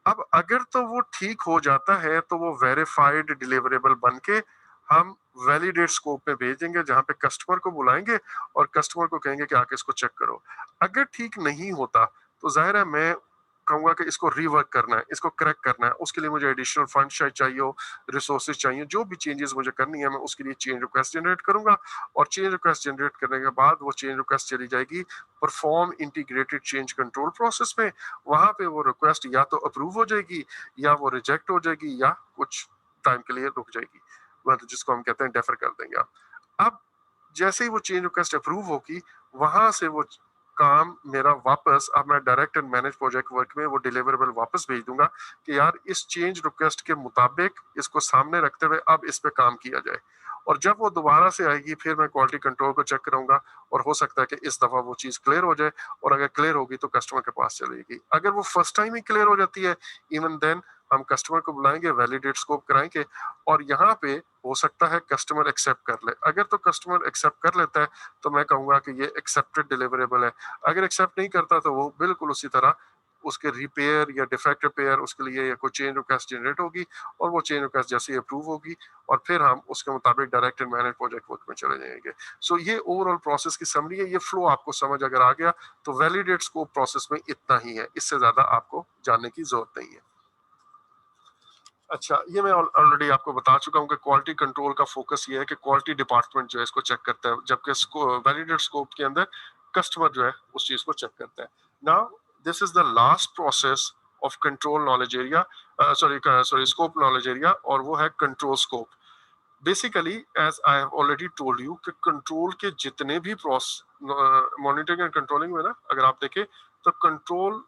अब अगर तो वो ठीक हो जाता है तो वो वेरीफाइड डिलीवरेबल बन के हम वैलिडेट स्कोप में भेजेंगे, जहां पे कस्टमर को बुलाएंगे और कस्टमर को कहेंगे कि आके इसको चेक करो। अगर ठीक नहीं होता तो जाहिर है मैं कहूंगा कि इसको रीवर्क करना है, इसको करेक्ट करना है, उसके लिए मुझे एडिशनल फंड शायद चाहिए हो, रिसोर्सेज चाहिए, जो भी चेंजेस मुझे करनी है मैं उसके लिए चेंज रिक्वेस्ट जनरेट करूंगा। और चेंज रिक्वेस्ट जनरेट करने के बाद वो चेंज रिक्वेस्ट चली जाएगी perform integrated change control process में। वहां पे वो रिक्वेस्ट या तो अप्रूव हो जाएगी या वो रिजेक्ट हो जाएगी या कुछ टाइम के लिए रुक जाएगी, मतलब जिसको हम कहते हैं डेफर कर देंगे आप। अब जैसे ही वो चेंज रिक्वेस्ट अप्रूव होगी, वहां से वो काम मेरा वापस, अब मैं direct and manage project work में वो डिलीवरेबल वापस भेज दूंगा कि यार इस चेंज रिक्वेस्ट के मुताबिक इसको सामने रखते हुए अब इस पे काम किया जाए। और जब वो दोबारा से आएगी फिर मैं क्वालिटी कंट्रोल को चेक करूंगा और हो सकता है कि इस दफा वो चीज क्लियर हो जाए, और अगर क्लियर होगी तो कस्टमर के पास चलेगी। अगर वो फर्स्ट टाइम ही क्लियर हो जाती है, इवन देन हम कस्टमर को बुलाएंगे, वैलिडेट स्कोप कराएंगे, और यहाँ पे हो सकता है कस्टमर एक्सेप्ट कर ले। अगर तो कस्टमर एक्सेप्ट कर लेता है तो मैं कहूंगा कि ये एक्सेप्टेड डिलीवरेबल है। अगर एक्सेप्ट नहीं करता तो वो बिल्कुल उसी तरह उसके रिपेयर या डिफेक्ट रिपेयर, उसके लिए कोई चेंज रिक्वेस्ट जनरेट होगी, और वो चेंज रिक्वेस्ट जैसे ही अप्रूव होगी और फिर हम उसके मुताबिक direct and manage project work में चले जाएंगे। सो ये ओवरऑल प्रोसेस की समरी है, ये फ्लो आपको समझ अगर आ गया तो वैलिडेट स्कोप प्रोसेस में इतना ही है, इससे ज्यादा आपको जानने की जरूरत नहीं है। अच्छा, ये मैं ऑलरेडी आपको बता चुका हूँ कि क्वालिटी कंट्रोल का फोकस ये है कि क्वालिटी डिपार्टमेंट जो है इसको चेक करता है, जबकि वैलिडेट स्कोप के अंदर कस्टमर जो है उस चीज को चेक करता है। Now this is the last process of control knowledge area, sorry scope knowledge area, और वो है control scope. Basically as I have already told you कि कंट्रोल के जितने भी मॉनिटरिंग एंड कंट्रोलिंग में ना अगर आप देखें तो कंट्रोल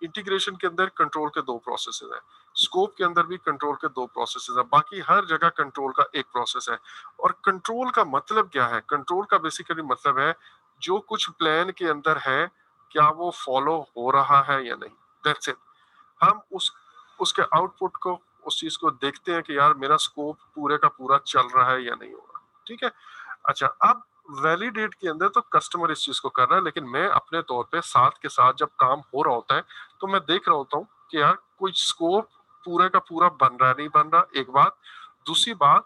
इंटीग्रेशन के अंदर कंट्रोल के दो प्रोसेसेस हैं, स्कोप के अंदर भी कंट्रोल के दो प्रोसेसेस हैं, बाकी हर जगह कंट्रोल का एक प्रोसेस है। और कंट्रोल का मतलब क्या है? कंट्रोल का बेसिकली मतलब है जो कुछ प्लान के अंदर है क्या वो फॉलो हो रहा है या नहीं, दैट्स इट। हम उसके आउटपुट को, उस चीज को देखते हैं कि यार मेरा स्कोप पूरे का पूरा चल रहा है या नहीं हो रहा, ठीक है। अच्छा, अब वैलिडेट के अंदर तो कस्टमर इस चीज को कर रहा है, लेकिन मैं अपने तौर पे साथ के साथ जब काम हो रहा होता है तो मैं देख रहा होता हूँ कि यार कोई स्कोप पूरे का पूरा बन रहा है नहीं बन रहा, एक बात। दूसरी बात,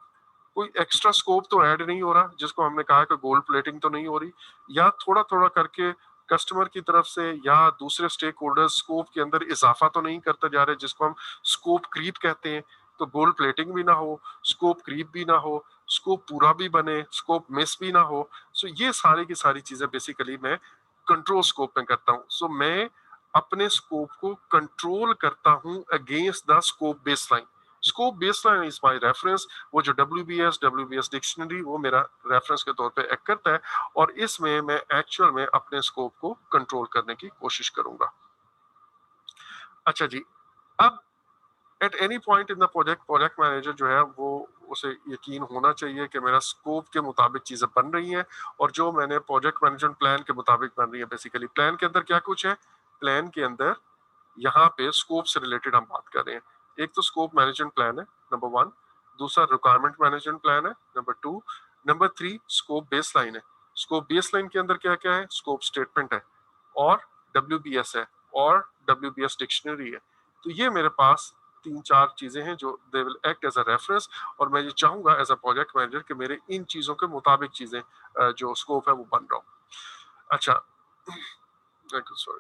कोई एक्स्ट्रा स्कोप तो ऐड नहीं हो रहा, जिसको हमने कहा कि गोल्ड प्लेटिंग तो नहीं हो रही, या थोड़ा थोड़ा करके कस्टमर की तरफ से या दूसरे स्टेक होल्डर्स स्कोप के अंदर इजाफा तो नहीं करते जा रहे, जिसको हम स्कोप क्रीप कहते हैं। तो गोल्ड प्लेटिंग भी ना हो, स्कोप क्रीप भी ना हो, स्कोप पूरा भी बने, स्कोप मिस भी ना हो। सो ये सारी की सारी चीजें बेसिकली मैं कंट्रोल स्कोप में करता हूँ। सो मैं अपने स्कोप को कंट्रोल करता हूँ against the scope baseline. Scope baseline is my reference. वो जो डब्ल्यूबीएस डिक्शनरी वो मेरा रेफरेंस के तौर पे एक्ट करता है, और इसमें मैं एक्चुअल में अपने स्कोप को कंट्रोल करने की कोशिश करूंगा। अच्छा जी, अब at any point in the project manager जो है वो, उसे यकीन होना चाहिए कि मेरा स्कोप के मुताबिक चीजें बन रही हैं, और जो मैंने प्रोजेक्ट मैनेजमेंट प्लान के मुताबिक बन रही है। बेसिकली प्लान के अंदर क्या कुछ है? प्लान के अंदर यहाँ पे स्कोप से रिलेटेड हम बात कर रहे हैं। एक तो स्कोप मैनेजमेंट प्लान है, नंबर 1। दूसरा रिक्वायरमेंट मैनेजमेंट प्लान है, नंबर 2। नंबर 3 स्कोप बेसलाइन है। स्कोप बेसलाइन के अंदर क्या क्या है? स्कोप स्टेटमेंट है, और डब्ल्यूबीएस है, और डब्ल्यूबीएस डिक्शनरी है। तो ये मेरे पास 3-4 चीजें हैं जो they will act as a reference, और मैं ये चाहूंगा एज अ प्रोजेक्ट मैनेजर कि मेरे इन चीजों के मुताबिक चीजें जो स्कोप है वो बन रहा हूँ। अच्छा, सॉरी,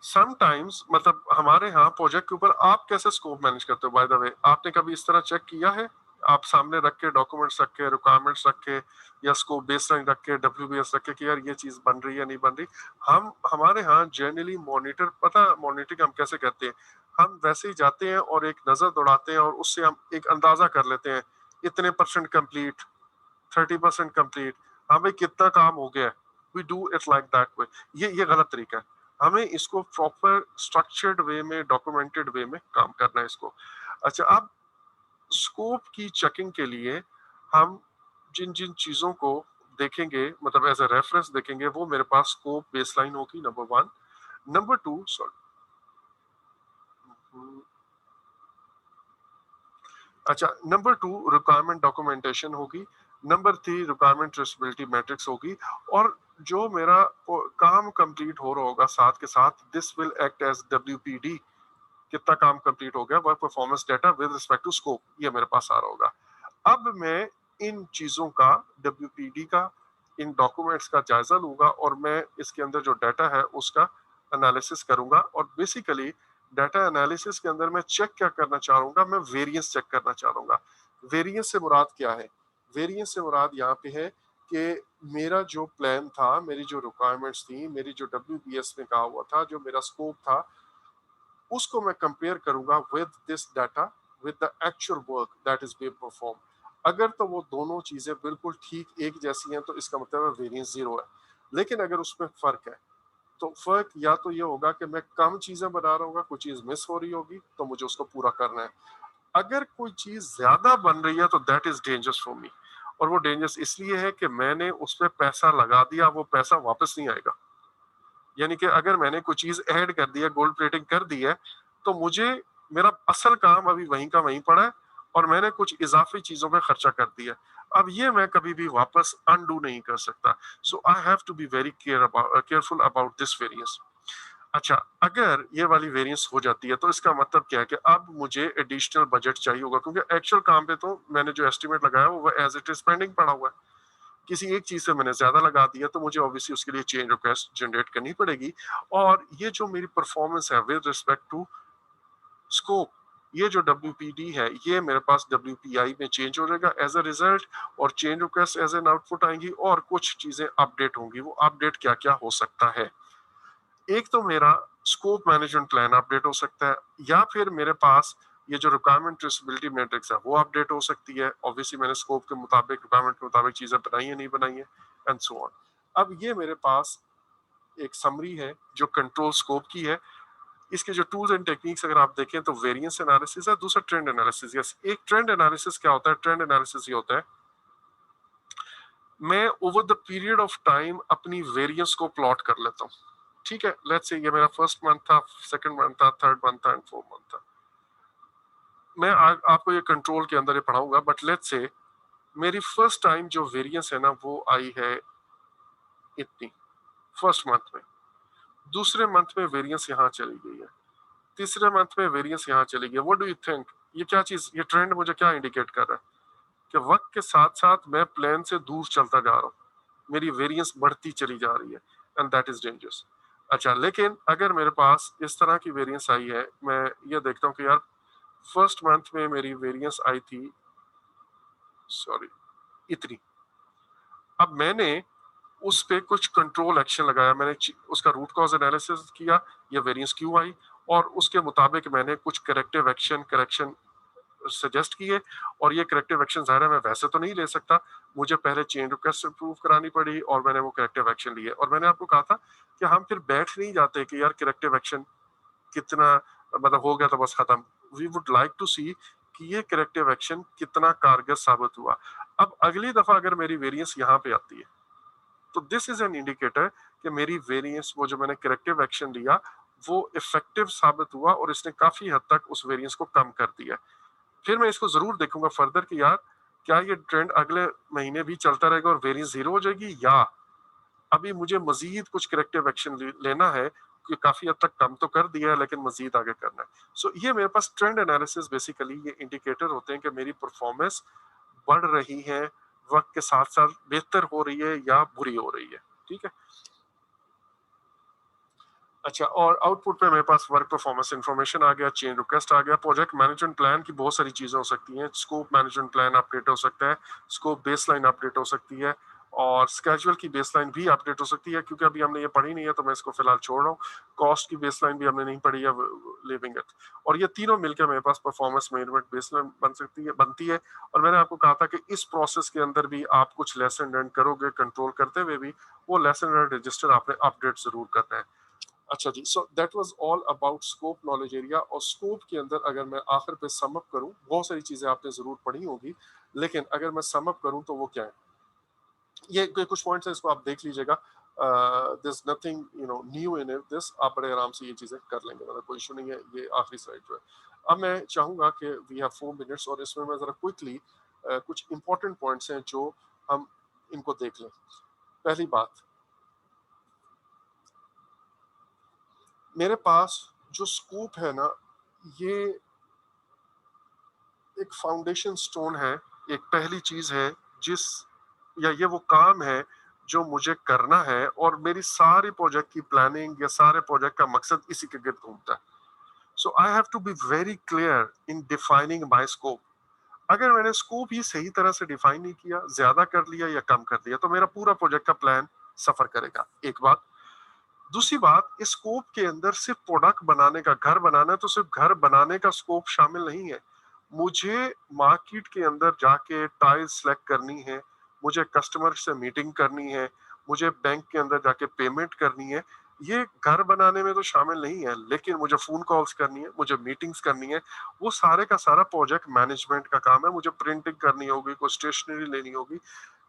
समटाइम्स मतलब हमारे यहाँ प्रोजेक्ट के ऊपर आप कैसे स्कोप मैनेज करते हो? बाय द वे, आपने कभी इस तरह चेक किया है? आप सामने रख के डॉक्यूमेंट्स रख के, रिक्वायरमेंट्स रख के, या स्कोप बेसलाइन रख के, डब्ल्यूबीएस रख के कि यार ये चीज बन रही है नहीं बन रही। हम हमारे यहाँ जनरली मॉनिटर, पता मॉनिटरिंग हम कैसे करते हैं? हम वैसे ही जाते हैं और एक नजर दौड़ाते हैं, और उससे हम एक अंदाजा कर लेते हैं इतने परसेंट कंप्लीट, 30% कंप्लीट, हाँ भाई कितना काम हो गया। We do it like that way. ये गलत तरीका है। हमें इसको प्रॉपर स्ट्रक्चर्ड वे में, डॉक्यूमेंटेड वे में काम करना है इसको। अच्छा, अब स्कोप की चेकिंग के लिए हम जिन जिन चीजों को देखेंगे, मतलब एज अ रेफरेंस देखेंगे, वो मेरे पास स्कोप बेसलाइन होगी, नंबर 1। नंबर 2, सॉरी, अच्छा, नंबर 2 रिक्वायरमेंट डॉक्यूमेंटेशन होगी। नंबर 3 रिक्वायरमेंट ट्रेसेबिलिटी मैट्रिक्स होगी। और जो मेरा काम कंप्लीट हो रहा होगा साथ के साथ, this will act as WPD, कितना काम कंप्लीट हो गया, work performance data with respect to scope, ये मेरे पास आ रहा होगा। अब मैं इन चीजों का, डब्ल्यूपीडी का, इन डॉक्यूमेंट्स का जायजा लूंगा और मैं इसके अंदर जो डाटा है उसका एनालिसिस करूंगा। और बेसिकली डाटा एनालिसिस के अंदर मैं चेक क्या करना चाहूंगा, मैं वेरिएंस चेक करना चाहूंगा। वेरिएंस से मुराद क्या है? वेरिएंस से मुराद यहाँ पे है कि मेरा जो प्लान था, मेरी जो रिक्वायरमेंट्स थी, मेरी जो WBS में कहा हुआ था, जो मेरा स्कोप था, उसको मैं कंपेयर करूंगा with this data, with the actual work that is being perform. अगर तो वो दोनों चीजें बिल्कुल ठीक एक जैसी हैं तो इसका मतलब वेरिएंस जीरो है। लेकिन अगर उसमें फर्क है तो फर्क या तो ये होगा कि मैं कम चीजें बना रहा हूँ, कुछ चीज मिस हो रही होगी तो मुझे उसको पूरा करना है। अगर कोई चीज ज्यादा बन रही है तो that is dangerous for me. और वो डेंजरस इसलिए है कि मैंने उस पर पैसा लगा दिया, वो पैसा वापस नहीं आएगा। यानी कि अगर मैंने कोई चीज ऐड कर दी है, गोल्ड प्लेटिंग कर दी है, तो मुझे मेरा असल काम अभी वहीं का वहीं पड़ा है और मैंने कुछ इजाफी चीजों पे खर्चा कर दिया। अब ये मैं कभी भी वापस अनडू नहीं कर सकता। So I have to be very careful about this variance. अच्छा, अगर ये वाली वेरिएंस हो जाती है तो इसका मतलब क्या है कि अब मुझे एडिशनल बजट चाहिए होगा, क्योंकि एक्चुअल काम पे तो मैंने जो एस्टिमेट लगाया वो एज इट इज पेंडिंग पड़ा हुआ है। किसी एक चीज से मैंने ज्यादा लगा दिया तो मुझे ऑब्वियसली उसके लिए चेंज रिक्वेस्ट जनरेट करनी पड़ेगी। और ये जो मेरी परफॉर्मेंस है विद रिस्पेक्ट टू स्कोप, ये जो WPD है ये मेरे पास WPI में चेंज हो जाएगा एज अ रिजल्ट। और change request as an output आएंगी और कुछ चीजें अपडेट होंगी। वो अपडेट क्या क्या हो सकता है? एक तो मेरा स्कोप मैनेजमेंट प्लान अपडेट हो सकता है, या फिर मेरे पास ये जो रिक्वायरमेंट ट्रेसेबिलिटी मैट्रिक्स है वो अपडेट हो सकती है। ऑब्वियसली मैंने स्कोप के मुताबिक, रिक्वायरमेंट के मुताबिक चीजें बनाई है नहीं बनाई है, एंड सो ऑन। अब ये मेरे पास एक समरी है जो कंट्रोल स्कोप की है। इसके जो टूल्स एंड टेक्निक्स अगर आप देखें तो वेरिएंस एनालिसिस है, दूसरा ट्रेंड एनालिसिस। यस, एक ट्रेंड एनालिसिस क्या होता है? ट्रेंड एनालिसिस ये होता है मैं over the period of time अपनी वेरिएंस को प्लॉट कर लेता हूँ। ठीक है, लेट्स से ये मेरा फर्स्ट मंथ था, सेकंड मंथ था, थर्ड मंथ था एंड फोर्थ मंथ था। मैं आपको ये कंट्रोल के अंदर ये पढ़ाऊंगा, बट लेट्स से मेरी फर्स्ट टाइम जो वेरिएंस है ना वो आई है इतनी फर्स्ट मंथ में। दूसरे मंथ में वेरिएंस यहाँ चली गई है, तीसरे मंथ में वेरिएंस यहाँ चली गई। What do you think? ये क्या चीज, ये ट्रेंड मुझे क्या इंडिकेट कर रहा है? कि वक्त के साथ साथ मैं प्लान से दूर चलता जा रहा हूँ, मेरी वेरिएंस बढ़ती चली जा रही है, एंड दैट इज डेंजरस। अच्छा, लेकिन अगर मेरे पास इस तरह की वेरिएंस आई है, मैं ये देखता हूँ कि यार फर्स्ट मंथ में मेरी वेरिएंस आई थी, सॉरी, इतनी। अब मैंने उस पे कुछ कंट्रोल एक्शन लगाया, मैंने उसका रूट कॉज एनालिसिस किया, ये वेरिएंस क्यों आई, और उसके मुताबिक मैंने कुछ करेक्शन सजेस्ट किए। और ये करेक्टिव एक्शन ज़ाहिर है मैं वैसे तो नहीं ले सकता, मुझे पहले चेन रिक्वेस्ट अप्रूव करानी पड़ी और मैंने वो करेक्टिव एक्शन लिए। और मैंने आपको कहा था कि हम फिर बैठ नहीं जाते कि यार करेक्टिव एक्शन कितना, मतलब हो गया तो बस खत्म। वी वुड लाइक टू सी कि ये करेक्टिव एक्शन कितना कारगर साबित हुआ। अब अगली दफा अगर मेरी वेरिएंस यहाँ पे आती है तो दिस इज एन इंडिकेटर कि मेरी वेरिएंस, वो जो मैंने करेक्टिव एक्शन लिया वो इफेक्टिव साबित हुआ और इसने काफी हद तक उस वेरिएंस को कम कर दिया। फिर मैं इसको जरूर देखूंगा फर्दर कि यार क्या ये ट्रेंड अगले महीने भी चलता रहेगा और वेरिएंस जीरो हो जाएगी, या अभी मुझे मजीद कुछ करेक्टिव एक्शन लेना है, कि काफी हद तक कम तो कर दिया है लेकिन मजीद आगे करना है। सो ये मेरे पास ट्रेंड एनालिसिस, बेसिकली ये इंडिकेटर होते हैं कि मेरी परफॉर्मेंस बढ़ रही है, वक्त के साथ साथ बेहतर हो रही है या बुरी हो रही है। ठीक है। अच्छा, और आउटपुट में मेरे पास वर्क परफॉर्मेंस इंफॉर्मेशन आ गया, चेंज रिक्वेस्ट आ गया, प्रोजेक्ट मैनेजमेंट प्लान की बहुत सारी चीजें हो सकती हैं। स्कोप मैनेजमेंट प्लान अपडेट हो सकता है, स्कोप बेसलाइन अपडेट हो सकती है, और स्केजुअल की बेसलाइन भी अपडेट हो सकती है। क्योंकि अभी हमने ये पढ़ी नहीं है तो मैं इसको फिलहाल छोड़ रहा हूँ। कॉस्ट की बेसलाइन भी हमने नहीं पढ़ी है, लिविंग इट। और ये तीनों मिलकर मेरे पास परफॉर्मेंस मैनेजमेंट बेसलाइन बनती है। और मैंने आपको कहा था कि इस प्रोसेस के अंदर भी आप कुछ लेसन लर्न करोगे, कंट्रोल करते हुए भी वो लेसन लर्न रजिस्टर आपने अपडेट जरूर करना है। अच्छा जी, so that was all about scope knowledge area. और स्कोप के अंदर अगर मैं आखिर पे सम अप करूं, बहुत सारी चीजें आपने जरूर पढ़ी होगी, लेकिन अगर मैं सम अप करूं तो वो क्या है, ये कुछ पॉइंट्स है, इसको आप देख लीजिएगा। This nothing new in this, आप बड़े आराम से ये चीजें कर लेंगे, मतलब कोई इशू नहीं है। ये आखिरी स्लाइड जो है, अब मैं चाहूंगा कि वी हैव 4 मिनट्स और इसमें मैं जरा क्विकली कुछ इंपॉर्टेंट पॉइंट्स हैं जो हम इनको देख लें। पहली बात, मेरे पास जो स्कूप है ना, ये एक फाउंडेशन स्टोन है, एक पहली चीज है जिस, या ये वो काम है जो मुझे करना है, और मेरी सारी प्रोजेक्ट की प्लानिंग या सारे प्रोजेक्ट का मकसद इसी के गिर्द घूमता है. So I have to be very clear in defining my scope. अगर मैंने स्कोप ही सही तरह से डिफाइन नहीं किया, ज्यादा कर लिया या कम कर लिया, तो मेरा पूरा प्रोजेक्ट का प्लान सफर करेगा. एक बात. दूसरी बात, इस स्कोप के अंदर सिर्फ प्रोडक्ट बनाने का, घर बनाना है तो सिर्फ घर बनाने का स्कोप शामिल नहीं है. मुझे मार्केट के अंदर जाके टाइल्स सेलेक्ट करनी है, मुझे कस्टमर से मीटिंग करनी है, मुझे बैंक के अंदर जाके पेमेंट करनी है. ये घर बनाने में तो शामिल नहीं है, लेकिन मुझे फोन कॉल्स करनी है, मुझे मीटिंग्स करनी है, वो सारे का सारा प्रोजेक्ट मैनेजमेंट का काम है. मुझे प्रिंटिंग करनी होगी, कोई स्टेशनरी लेनी होगी.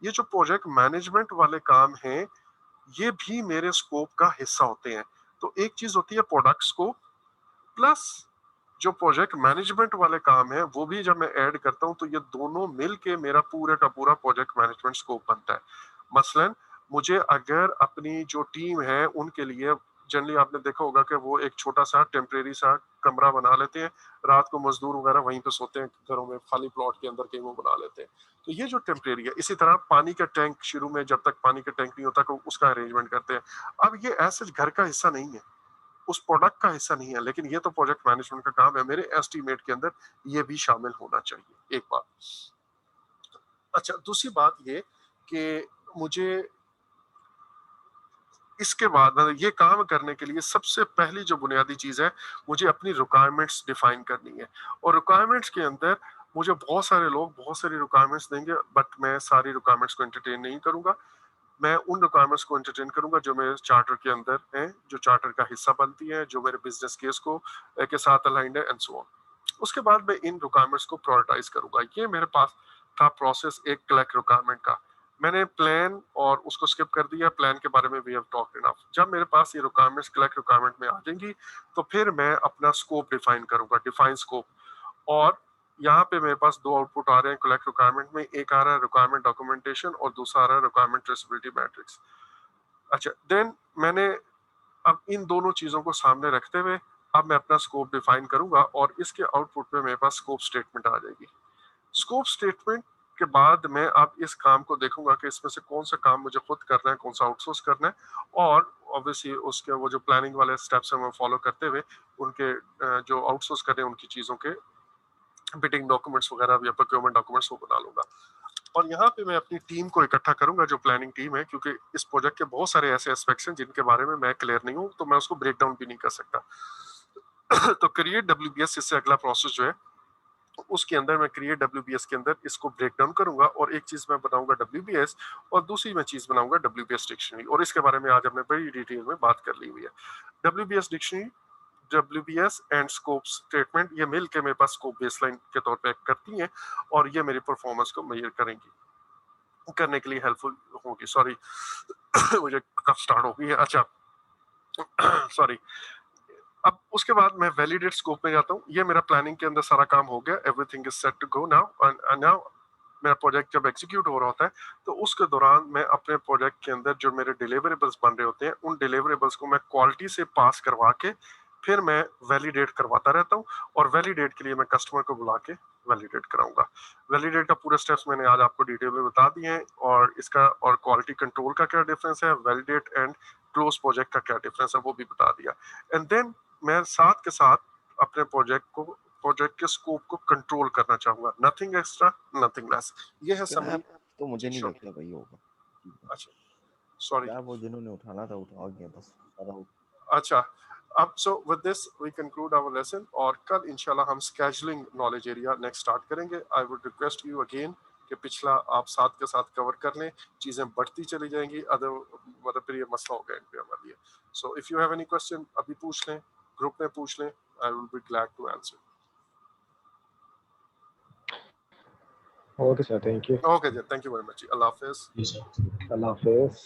ये जो प्रोजेक्ट मैनेजमेंट वाले काम हैं, ये भी मेरे स्कोप का हिस्सा होते हैं. तो एक चीज होती है प्रोडक्ट स्कोप, प्लस जो प्रोजेक्ट मैनेजमेंट वाले काम है वो भी जब मैं ऐड करता हूं, तो ये दोनों मिलके मेरा पूरा का पूरा प्रोजेक्ट मैनेजमेंट स्कोप बनता है. मसलन मुझे अगर अपनी जो टीम है उनके लिए, जनरली आपने देखा होगा कि वो एक छोटा सा टेम्परेरी सा कमरा बना लेते हैं, रात को मजदूर वगैरह वहीं पे सोते हैं, घरों में खाली प्लॉट के अंदर कहीं वो बना लेते हैं. तो ये जो टेम्परेरी है, इसी तरह पानी का टैंक, शुरू में जब तक पानी का टैंक नहीं होता तो उसका अरेंजमेंट करते हैं. अब ये ऐसे घर का हिस्सा नहीं है, उस प्रोडक्ट का हिस्सा नहीं है, लेकिन ये तो प्रोजेक्ट मैनेजमेंट का काम है. मेरे एस्टीमेट के अंदर ये भी शामिल होना चाहिए. एक बात. अच्छा, दूसरी बात ये कि मुझे इसके बाद ये काम करने के लिए सबसे पहली जो बुनियादी चीज है, मुझे अपनी रिक्वायरमेंट्स डिफाइन करनी है. और रिक्वायरमेंट्स के अंदर मुझे बहुत सारे लोग बहुत सारी रिक्वायरमेंट्स देंगे, बट मैं सारी रिक्वायरमेंट्स को एंटरटेन नहीं करूंगा. मैं उन रिक्वायरमेंट्स को एंटरटेन करूंगा जो मेरे चार्टर के अंदर हैं, जो चार्टर का हिस्सा बनती है, जो मेरे बिजनेस केस को के साथ अलाइंड है, एंड सो ऑन. उसके बाद मैं इन रिक्वायरमेंट्स को प्रायोरिटाइज करूंगा. ये मेरे पास था प्रोसेस एक कलेक्ट रिक्वायरमेंट का. मैंने प्लान और उसको स्किप कर दिया, प्लान के बारे में वी हैव टॉक्ड इनफ. जब मेरे पास ये रिक्वायरमेंट्स कलेक्ट रिक्वायरमेंट में आ जाएंगी, तो फिर मैं अपना स्कोप डिफाइन करूंगा, डिफाइन स्कोप. और यहाँ पे मेरे पास दो आउटपुट आ रहे हैं कलेक्ट रिक्वायरमेंट में. एक आ रहा है रिक्वायरमेंट डॉक्यूमेंटेशन और दूसरा आ रहा है रिक्वायरमेंट ट्रेसेबिलिटी मैट्रिक्स. अच्छा, देन मैंने अब इन दोनों चीजों को सामने रखते हुए अब मैं अपना स्कोप डिफाइन करूंगा, और इसके आउटपुट में मेरे पास स्कोप स्टेटमेंट आ जाएगी. स्कोप स्टेटमेंट के बाद मैं अब इस काम को देखूंगा कि इसमें से कौन सा काम मुझे खुद करना है, कौन सा आउटसोर्स करना है. और ऑब्वियसली उसके वो जो प्लानिंग वाले स्टेप्स हैं वो फॉलो करते हुए उनके जो आउटसोर्स कर रहे हैं उनकी चीजों के बिडिंग डॉक्यूमेंट्स वगैरह या प्रोक्योरमेंट डॉक्यूमेंट्स वो बना लूंगा. और यहाँ पे मैं अपनी टीम को इकट्ठा करूंगा, जो प्लानिंग टीम है, क्योंकि इस प्रोजेक्ट के बहुत सारे ऐसे एस्पेक्ट्स हैं जिनके बारे में मैं क्लियर नहीं हूँ, तो मैं उसको ब्रेक डाउन भी नहीं कर सकता. तो क्रिएट डब्ल्यूबीएस, इससे अगला प्रोसेस जो है उसके अंदर मैं क्रिएट डब्ल्यूबीएस के अंदर इसको ब्रेक डाउन करूंगा, और एक चीज मैं बनाऊंगा डब्ल्यूबीएस, और दूसरी मैं चीज बनाऊंगा डब्ल्यूबीएस डिक्शनरी. और इसके बारे में आज हमने बड़ी डिटेल में बात कर ली हुई है. WBS dictionary, WBS and scope statement, ये मिल के मेरे पास स्कोप बेसलाइन के तौर पे एक्ट करती हैं, और ये मेरी परफॉर्मेंस को मेजर करेंगी, करने के लिए हेल्पफुल होगी. सॉरी मुझे कफ स्टार्ट हो गई है. अच्छा सॉरी. अब उसके बाद मैं वैलिडेट स्कोप में जाता हूँ. ये मेरा प्लानिंग के अंदर सारा काम हो गया, everything is set to go now. Now मेरा प्रोजेक्ट जब एग्जीक्यूट हो रहा होता है, तो उसके दौरान मैं अपने प्रोजेक्ट के अंदर जो मेरे डिलीवरेबल्स बन रहे होते हैं, उन डिलीवरेबल्स को मैं क्वालिटी से पास करवा के फिर मैं वैलिडेट करवाता रहता हूँ. और वैलिडेट के लिए मैं कस्टमर को बुला के वैलिडेट कराऊंगा. वैलिडेट का पूरा स्टेप्स मैंने आज आपको डिटेल में बता दिए हैं, और इसका और क्वालिटी कंट्रोल का क्या डिफरेंस है, वैलिडेट एंड क्लोज प्रोजेक्ट का क्या डिफरेंस है, वो भी बता दिया. एंड देन मैं साथ के साथ अपने प्रोजेक्ट के स्कोप को कंट्रोल करना चाहूंगा. Nothing extra, nothing less. ये है समरी. स्क्रैप तो मुझे नहीं लगता भाई होगा. अच्छा, सॉरी. स्क्रैप वो जिन्होंने उठाना था उठा गया बस सारा. अच्छा, अब so with this we conclude our lesson, और कल इंशाल्लाह हम scheduling knowledge area next start करेंगे. I would request you again कि पिछला आप साथ के साथ कवर कर लें, चीजें बढ़ती चली जाएंगी, अदर मतलब फिर ये मसला होगा इन पे हमारे लिए. So if you have any question अभी पूछ लें, ग्रुप में पूछ लें. I will be glad to answer. Okay, sir. Thank you. Okay, thank you very much. Allah Hafiz. Yes, sir. Allah Hafiz.